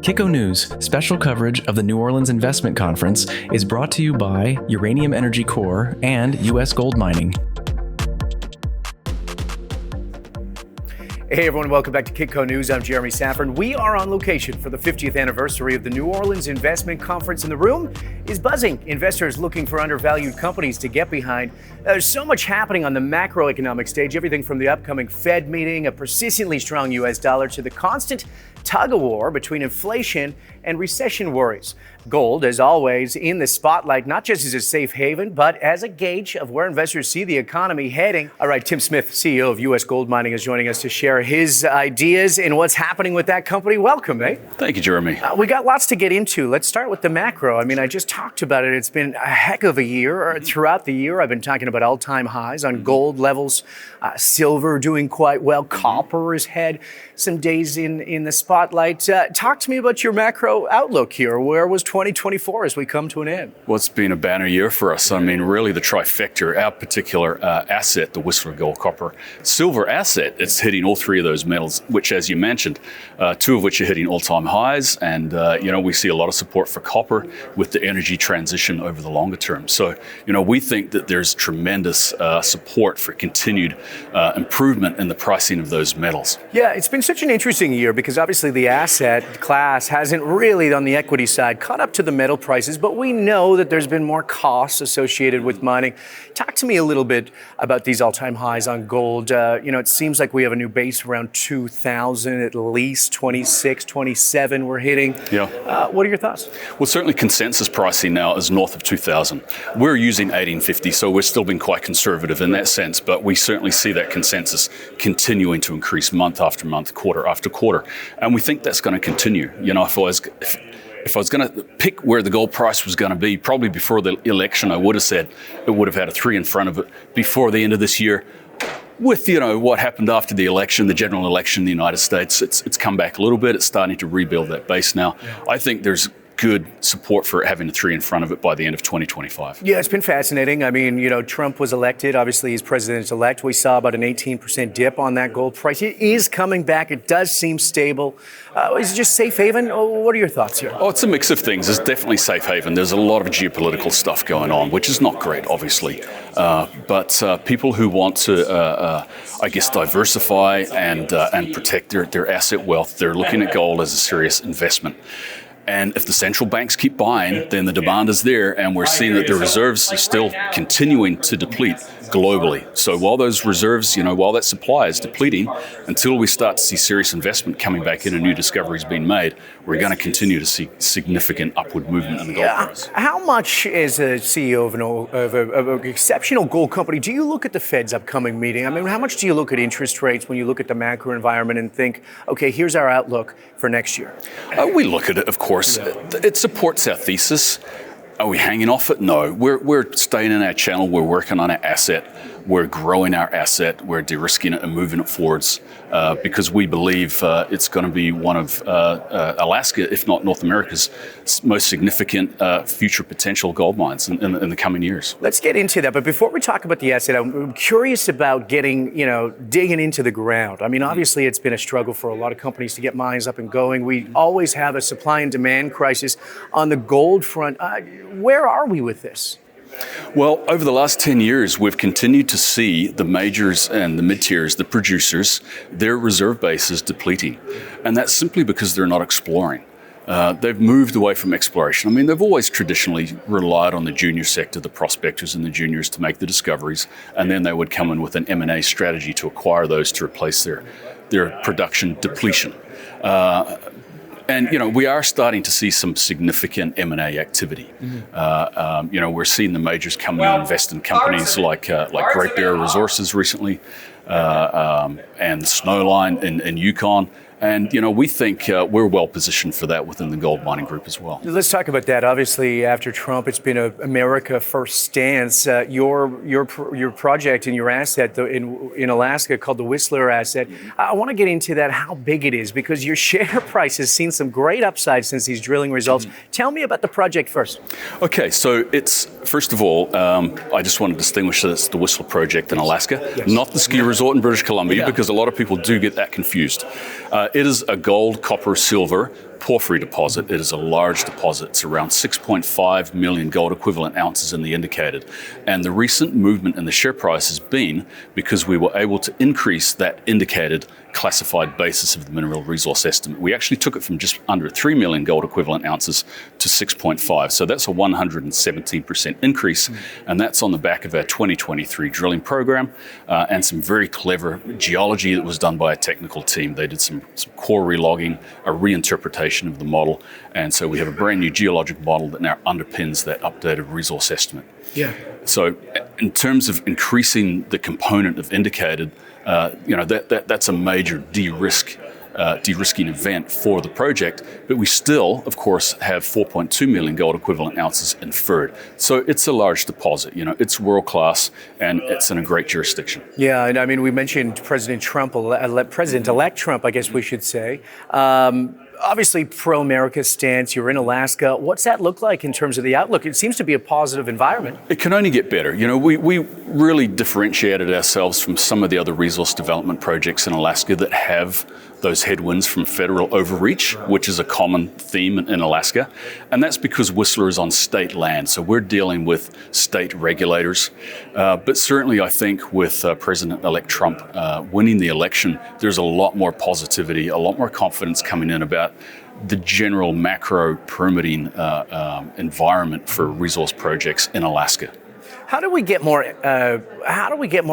Kiko News, special coverage of the New Orleans Investment Conference, is brought to you by Uranium Energy Corps and U.S. Gold Mining. Hey everyone, welcome back to Kiko News. I'm Jeremy Saffron. We are on location for the 50th anniversary of the New Orleans Investment Conference, and the room is buzzing. Investors looking for undervalued companies to get behind. There's so much happening on the macroeconomic stage, everything from the upcoming Fed meeting, a persistently strong U.S. dollar, to the constant tug-of-war between inflation and recession worries. Gold, as always, in the spotlight, not just as a safe haven, but as a gauge of where investors see the economy heading. All right, Tim Smith, CEO of U.S. Gold Mining, is joining us to share his ideas and what's happening with that company. Welcome, eh? Thank you, Jeremy. We got lots to get into. Let's start with the macro. I mean, I just talked about it. It's been a heck of a year. Throughout the year, I've been talking about all-time highs on gold levels. Silver doing quite well. Copper has had some days in the spotlight. Talk to me about your macro outlook here. Where was 2024 as we come to an end? Well, it's been a banner year for us. I mean, really the trifecta, our particular asset, the Whistler Gold Copper Silver asset, it's hitting all three of those metals, which, as you mentioned, two of which are hitting all-time highs. And, we see a lot of support for copper with the energy transition over the longer term. So, we think that there's tremendous support for continued improvement in the pricing of those metals. Yeah, it's been such an interesting year because obviously the asset class hasn't really, on the equity side, caught up to the metal prices, but we know that there's been more costs associated with mining. Talk to me a little bit about these all-time highs on gold. It seems like we have a new base around 2,000, at least 26, 27 we're hitting. Yeah. What are your thoughts? Well, certainly consensus pricing now is north of 2,000. We're using 1850, so we're still being quite conservative in that sense, but we certainly see that consensus continuing to increase month after month, quarter after quarter. And we think that's going to continue. If I was going to pick where the gold price was going to be, probably before the election, I would have said it would have had a 3 in front of it before the end of this year. With, what happened after the election, the general election in the United States, it's come back a little bit. It's starting to rebuild that base now. Yeah. I think there's good support for having a 3 in front of it by the end of 2025. Yeah, it's been fascinating. I mean, Trump was elected. Obviously, he's president-elect. We saw about an 18% dip on that gold price. It is coming back. It does seem stable. Is it just safe haven? What are your thoughts here? Oh, it's a mix of things. It's definitely safe haven. There's a lot of geopolitical stuff going on, which is not great, obviously. But people who want to, diversify and protect their asset wealth, they're looking at gold as a serious investment. And if the central banks keep buying, then the demand is there, and we're seeing that the reserves are still continuing to deplete globally. So while those reserves, while that supply is depleting, until we start to see serious investment coming back in and new discoveries being made, we're going to continue to see significant upward movement in the gold price. How much, as a CEO of an exceptional gold company, do you look at the Fed's upcoming meeting? I mean, how much do you look at interest rates when you look at the macro environment and think, okay, here's our outlook for next year? We look at it, of course. Yeah. It supports our thesis. Are we hanging off it? No. We're staying in our channel. We're working on our asset. We're growing our asset. We're de-risking it and moving it forwards because we believe it's going to be one of Alaska, if not North America's, most significant future potential gold mines in the coming years. Let's get into that. But before we talk about the asset, I'm curious about digging into the ground. I mean, obviously, it's been a struggle for a lot of companies to get mines up and going. We always have a supply and demand crisis on the gold front. Where are we with this? Well, over the last 10 years, we've continued to see the majors and the mid-tiers, the producers, their reserve bases depleting. And that's simply because they're not exploring. They've moved away from exploration. I mean, they've always traditionally relied on the junior sector, the prospectors and the juniors to make the discoveries, and then they would come in with an M&A strategy to acquire those to replace their production depletion. And, we are starting to see some significant M&A activity. Mm-hmm. We're seeing the majors come in and invest in companies like Great Bear Resources recently and Snowline in Yukon. And, we think we're well positioned for that within the gold mining group as well. Let's talk about that. Obviously, after Trump, it's been an America first stance. Your project and your asset in Alaska called the Whistler asset. I want to get into that, how big it is, because your share price has seen some great upside since these drilling results. Tell me about the project first. Okay, so it's, first of all, I just want to distinguish that it's the Whistler project in Alaska, not the ski resort in British Columbia, because a lot of people do get that confused. It is a gold, copper, silver porphyry deposit. It is a large deposit. It's around 6.5 million gold equivalent ounces in the indicated. And the recent movement in the share price has been because we were able to increase that indicated classified basis of the mineral resource estimate. We actually took it from just under 3 million gold equivalent ounces to 6.5. So that's a 117% increase. And that's on the back of our 2023 drilling program and some very clever geology that was done by a technical team. They did some core relogging, a reinterpretation of the model. And so we have a brand new geologic model that now underpins that updated resource estimate. Yeah. So in terms of increasing the component of indicated, that's a major de-risking event for the project, but we still, of course, have 4.2 million gold equivalent ounces inferred. So it's a large deposit, it's world-class, and it's in a great jurisdiction. Yeah, and I mean, we mentioned President President-elect Trump, I guess we should say. Obviously, pro-America stance. You're in Alaska. What's that look like in terms of the outlook? It seems to be a positive environment. It can only get better. We really differentiated ourselves from some of the other resource development projects in Alaska that have those headwinds from federal overreach, which is a common theme in Alaska. And that's because Whistler is on state land. So we're dealing with state regulators. But certainly, I think with President-elect Trump winning the election, there's a lot more positivity, a lot more confidence coming in about the general macro permitting environment for resource projects in Alaska. How do we get more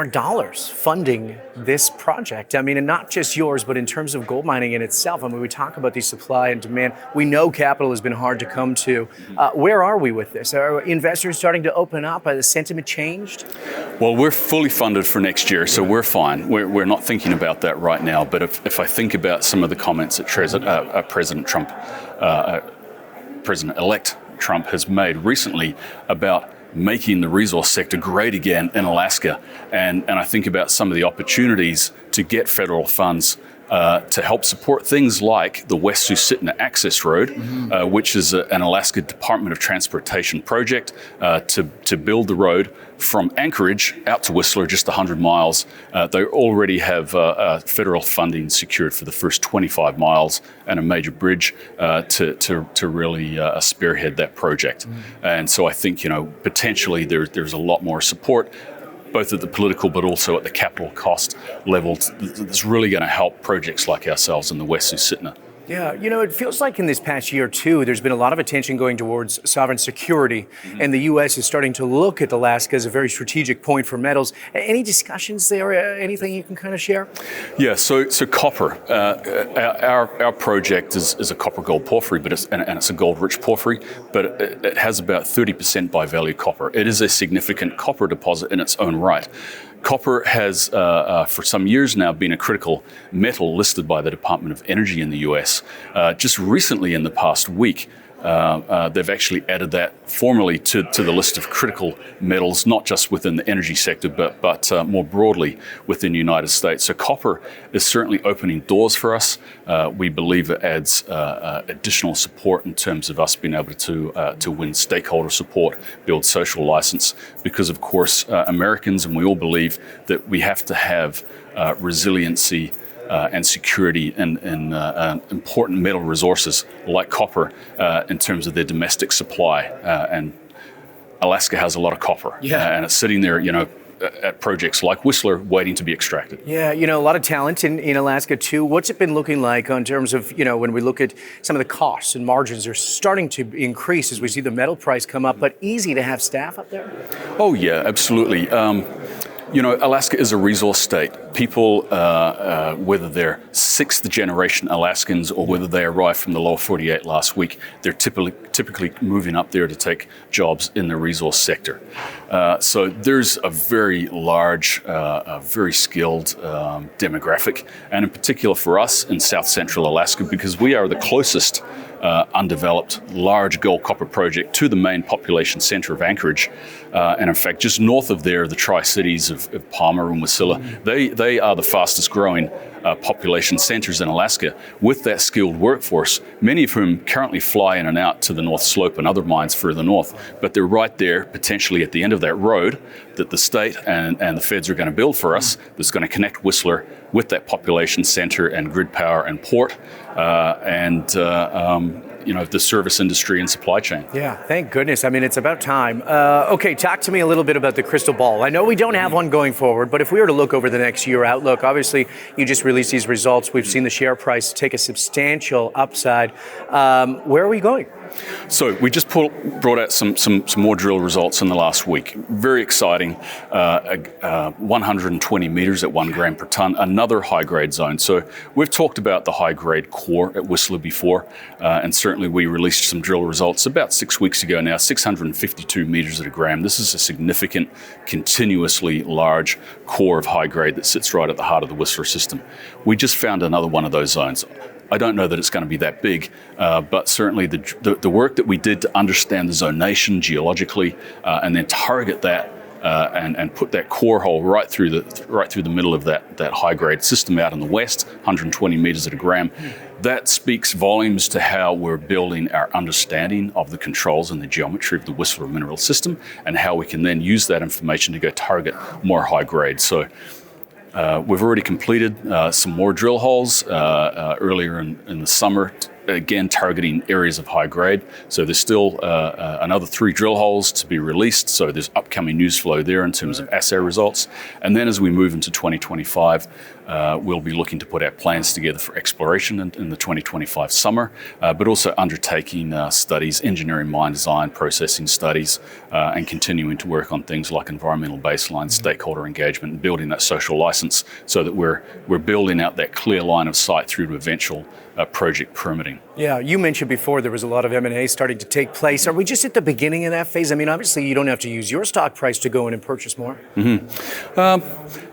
dollars funding this project? I mean, and not just yours, but in terms of gold mining in itself. I mean, we talk about the supply and demand. We know capital has been hard to come to. Where are we with this? Are investors starting to open up? Has the sentiment changed? Well, we're fully funded for next year, so we're fine. We're not thinking about that right now. But if I think about some of the comments that President-elect Trump has made recently about making the resource sector great again in Alaska. And I think about some of the opportunities to get federal funds to help support things like the West Susitna Access Road, which is an Alaska Department of Transportation project to build the road from Anchorage out to Whistler, just 100 miles. They already have federal funding secured for the first 25 miles and a major bridge to really spearhead that project. And so I think, potentially there's a lot more support, both at the political but also at the capital cost level, that's really going to help projects like ourselves in the West Susitna. Yeah, it feels like in this past year, too, there's been a lot of attention going towards sovereign security, and the U.S. is starting to look at Alaska as a very strategic point for metals. Any discussions there? Anything you can kind of share? Yeah, so copper. Our project is a copper-gold porphyry, but it's a gold-rich porphyry, but it has about 30% by value copper. It is a significant copper deposit in its own right. Copper has, for some years now, been a critical metal listed by the Department of Energy in the US. Just recently, in the past week, they've actually added that formally to the list of critical metals, not just within the energy sector, but more broadly within the United States. So copper is certainly opening doors for us. We believe it adds additional support in terms of us being able to win stakeholder support, build social license, because of course Americans, and we all believe that we have to have resiliency and security in important metal resources like copper in terms of their domestic supply. And Alaska has a lot of copper, and it's sitting there, at projects like Whistler waiting to be extracted. Yeah, a lot of talent in Alaska too. What's it been looking like in terms of, when we look at some of the costs and margins are starting to increase as we see the metal price come up, but easy to have staff up there? Oh yeah, absolutely. Alaska is a resource state. People, whether they're sixth generation Alaskans or whether they arrived from the lower 48 last week, they're typically moving up there to take jobs in the resource sector. So there's a very large, very skilled demographic, and in particular for us in South Central Alaska, because we are the closest undeveloped large gold copper project to the main population center of Anchorage. And in fact, just north of there, the Tri-Cities of Palmer and Wasilla, they are the fastest growing population centers in Alaska with that skilled workforce, many of whom currently fly in and out to the North Slope and other mines further north. But they're right there, potentially at the end of that road that the state and the feds are going to build for us, that's going to connect Whistler with that population center and grid power and port, the service industry and supply chain. Yeah, thank goodness. I mean, it's about time. Okay, talk to me a little bit about the crystal ball. I know we don't have one going forward, but if we were to look over the next year outlook, obviously you just released these results. We've seen the share price take a substantial upside. Where are we going? So we just brought out some more drill results in the last week. Very exciting. 120 meters at 1 gram per ton, another high-grade zone. So we've talked about the high-grade core at Whistler before, and certainly we released some drill results about 6 weeks ago now, 652 meters at a gram. This is a significant, continuously large core of high-grade that sits right at the heart of the Whistler system. We just found another one of those zones. I don't know that it's going to be that big, but certainly the work that we did to understand the zonation geologically and then target that and put that core hole right through the middle of that high grade system out in the west, 120 meters at a gram. That speaks volumes to how we're building our understanding of the controls and the geometry of the Whistler mineral system, and how we can then use that information to go target more high grade. So. We've already completed some more drill holes earlier in the summer, again targeting areas of high grade. So there's still another 3 drill holes to be released. So there's upcoming news flow there in terms of assay results. And then as we move into 2025, we'll be looking to put our plans together for exploration in the 2025 summer, but also undertaking studies, engineering mine design, processing studies, and continuing to work on things like environmental baseline, stakeholder engagement, and building that social license so that we're building out that clear line of sight through to eventual project permitting. Yeah, you mentioned before there was a lot of M&A starting to take place. Are we just at the beginning of that phase? I mean, obviously you don't have to use your stock price to go in and purchase more.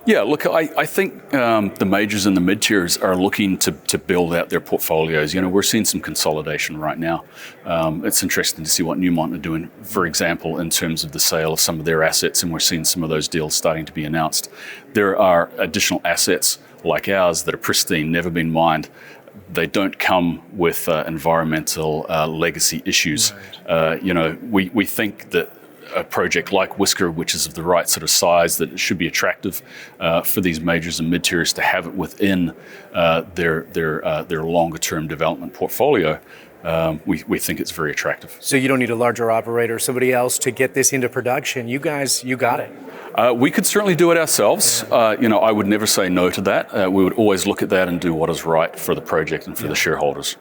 Yeah, look, I think the majors and the mid-tiers are looking to build out their portfolios. You know, we're seeing some consolidation right now. It's interesting to see what Newmont are doing, for example, in terms of the sale of some of their assets, and we're seeing some of those deals starting to be announced. There are additional assets like ours that are pristine, never been mined. They don't come with environmental legacy issues. Right. We think that a project like Whisker, which is of the right sort of size, that it should be attractive for these majors and mid-tiers to have it within their longer-term development portfolio. We think it's very attractive. So you don't need a larger operator, somebody else to get this into production. You guys, you got it. We could certainly do it ourselves. I would never say no to that. We would always look at that and do what is right for the project and for the shareholders.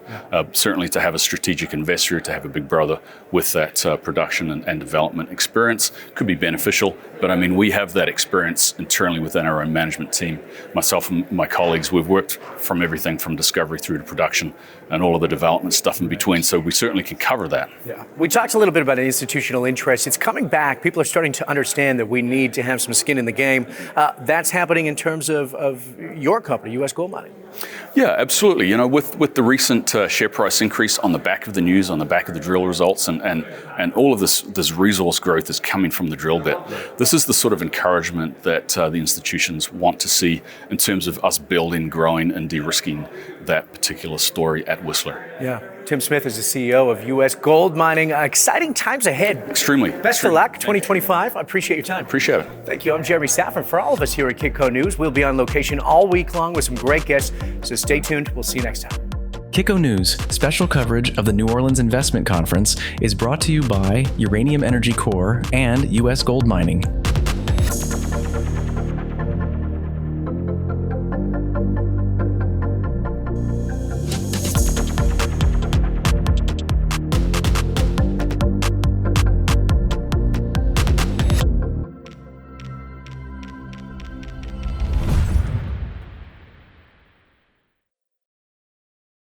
Certainly to have a strategic investor, to have a big brother with that production and development experience could be beneficial. But I mean, we have that experience internally within our own management team. Myself and my colleagues, we've worked from everything from discovery through to production and all of the development stuff in between. So we certainly can cover that. Yeah. We talked a little bit about institutional interest. It's coming back. People are starting to understand that we need to have some skin in the game. That's happening in terms of your company, US GoldMining. Yeah, absolutely. You know, with the recent share price increase on the back of the news, on the back of the drill results, and all of this resource growth is coming from the drill bit. This is the sort of encouragement that the institutions want to see in terms of us building, growing, and de-risking that particular story at Whistler. Yeah. Tim Smith is the CEO of US GoldMining. Exciting times ahead. Extremely. Best of luck, 2025. I appreciate your time. Appreciate it. Thank you. I'm Jeremy Saffron. For all of us here at Kitco News, we'll be on location all week long with some great guests. So stay tuned. We'll see you next time. Kitco News, special coverage of the New Orleans Investment Conference, is brought to you by Uranium Energy Corp and US GoldMining.